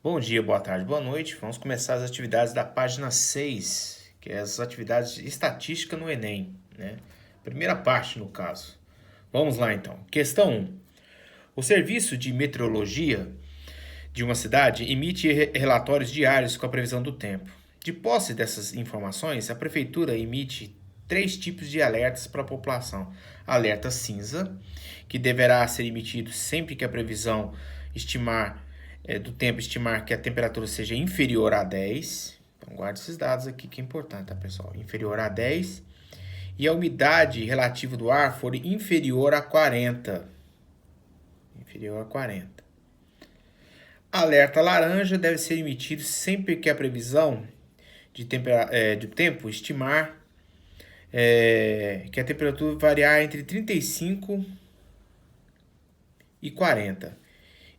Bom dia, boa tarde, boa noite. Vamos começar as atividades da página 6, que é as atividades de estatística no Enem, né? Primeira parte, no caso. Vamos lá, então. Questão 1. O Serviço de Meteorologia de uma cidade emite relatórios diários com a previsão do tempo. De posse dessas informações, a prefeitura emite três tipos de alertas para a população. Alerta cinza, que deverá ser emitido sempre que a previsão do tempo estimar que a temperatura seja inferior a 10. Então guarde esses dados aqui que é importante, tá, pessoal? Inferior a 10. E a umidade relativa do ar for inferior a 40. Inferior a 40. Alerta laranja deve ser emitido sempre que a previsão de tempo estimar que a temperatura variar entre 35 e 40.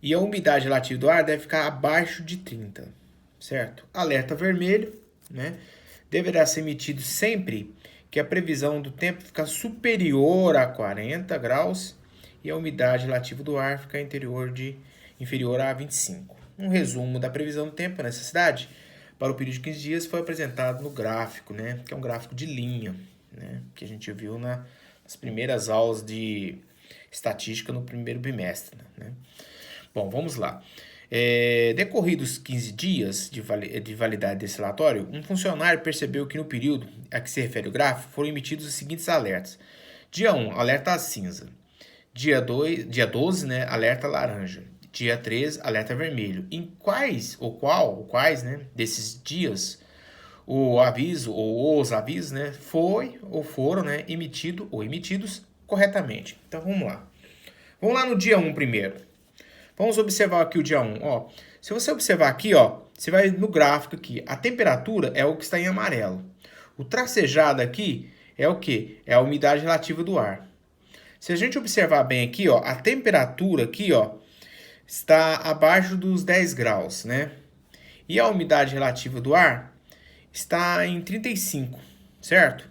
E a umidade relativa do ar deve ficar abaixo de 30, certo? Alerta vermelho, né? Deverá ser emitido sempre que a previsão do tempo ficar superior a 40 graus e a umidade relativa do ar ficar inferior a 25. Um resumo da previsão do tempo nessa cidade para o período de 15 dias foi apresentado no gráfico, né? Que é um gráfico de linha, né? Que a gente viu nas primeiras aulas de estatística no primeiro bimestre, né? Bom, vamos lá. Decorridos 15 dias de validade desse relatório, um funcionário percebeu que no período a que se refere o gráfico foram emitidos os seguintes alertas. Dia 1, alerta cinza. Dia 12, né, alerta laranja. Dia 13, alerta vermelho. Em quais desses dias o aviso ou os avisos, né, foram, né, emitidos corretamente. Então vamos lá. Vamos lá no dia 1 primeiro. Vamos observar aqui o dia 1. Ó, se você observar aqui, ó, você vai no gráfico aqui. A temperatura é o que está em amarelo. O tracejado aqui é o que? É a umidade relativa do ar. Se a gente observar bem aqui, ó, a temperatura aqui, ó, está abaixo dos 10 graus, né? E a umidade relativa do ar está em 35, certo?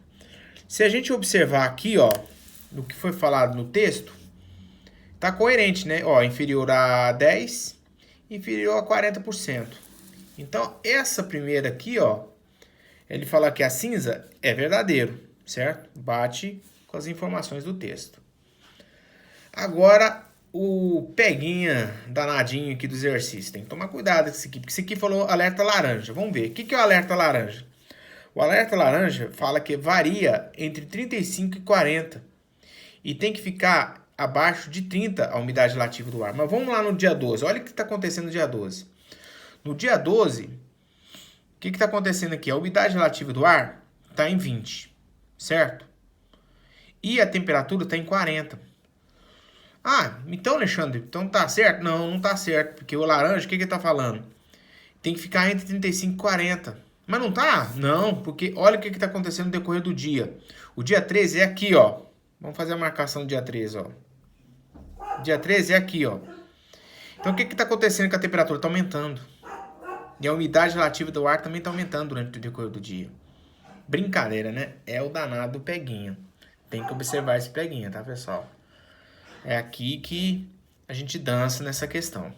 Se a gente observar aqui, ó, no que foi falado no texto, tá coerente, né? Ó, inferior a 10, inferior a 40%. Então, essa primeira aqui, ó, ele fala que a cinza é verdadeiro, certo? Bate com as informações do texto. Agora, o peguinha danadinho aqui do exercício. Tem que tomar cuidado com isso aqui, porque isso aqui falou alerta laranja. Vamos ver. O que é o alerta laranja? O alerta laranja fala que varia entre 35 e 40. E tem que ficar abaixo de 30 a umidade relativa do ar. Mas vamos lá no dia 12. Olha o que está acontecendo no dia 12. No dia 12, o que está acontecendo aqui? A umidade relativa do ar está em 20, certo? E a temperatura está em 40. Ah, então, Alexandre, então tá certo? Não, não tá certo, porque o laranja, o que ele tá falando? Tem que ficar entre 35 e 40. Mas não tá? Não, porque olha o que tá acontecendo no decorrer do dia. O dia 13 é aqui, ó. Vamos fazer a marcação do dia 13, ó. Dia 13 é aqui, ó. Então, o que tá acontecendo com a temperatura? Tá aumentando. E a umidade relativa do ar também tá aumentando durante o decorrer do dia. Brincadeira, né? É o danado peguinha. Tem que observar esse peguinha, tá, pessoal? É aqui que a gente dança nessa questão,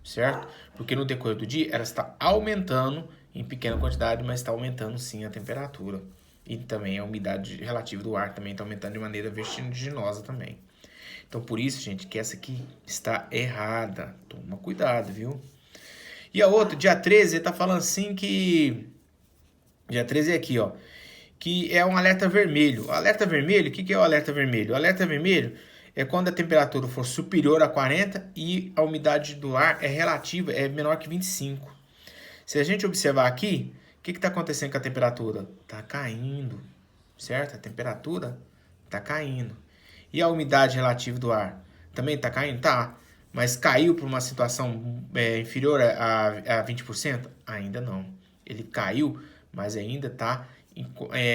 certo? Porque no decorrer do dia ela está aumentando em pequena quantidade, mas está aumentando sim a temperatura. E também a umidade relativa do ar também está aumentando de maneira vertiginosa também. Então por isso, gente, que essa aqui está errada. Toma cuidado, viu? E a outra, dia 13, ele está falando assim que... Dia 13 é aqui, ó. Que é um alerta vermelho. O alerta vermelho, o que é o alerta vermelho? O alerta vermelho é quando a temperatura for superior a 40 e a umidade do ar é relativa, é menor que 25. Se a gente observar aqui, o que está acontecendo com a temperatura? Está caindo, certo? A temperatura está caindo. E a umidade relativa do ar também está caindo? Tá. Mas caiu para uma situação inferior a 20%? Ainda não. Ele caiu, mas ainda está...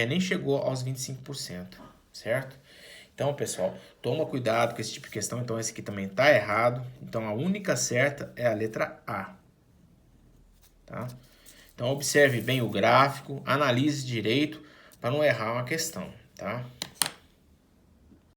nem chegou aos 25%, certo? Então, pessoal, toma cuidado com esse tipo de questão. Então, esse aqui também está errado. Então, a única certa é a letra A. Tá? Então, observe bem o gráfico, analise direito para não errar uma questão, tá?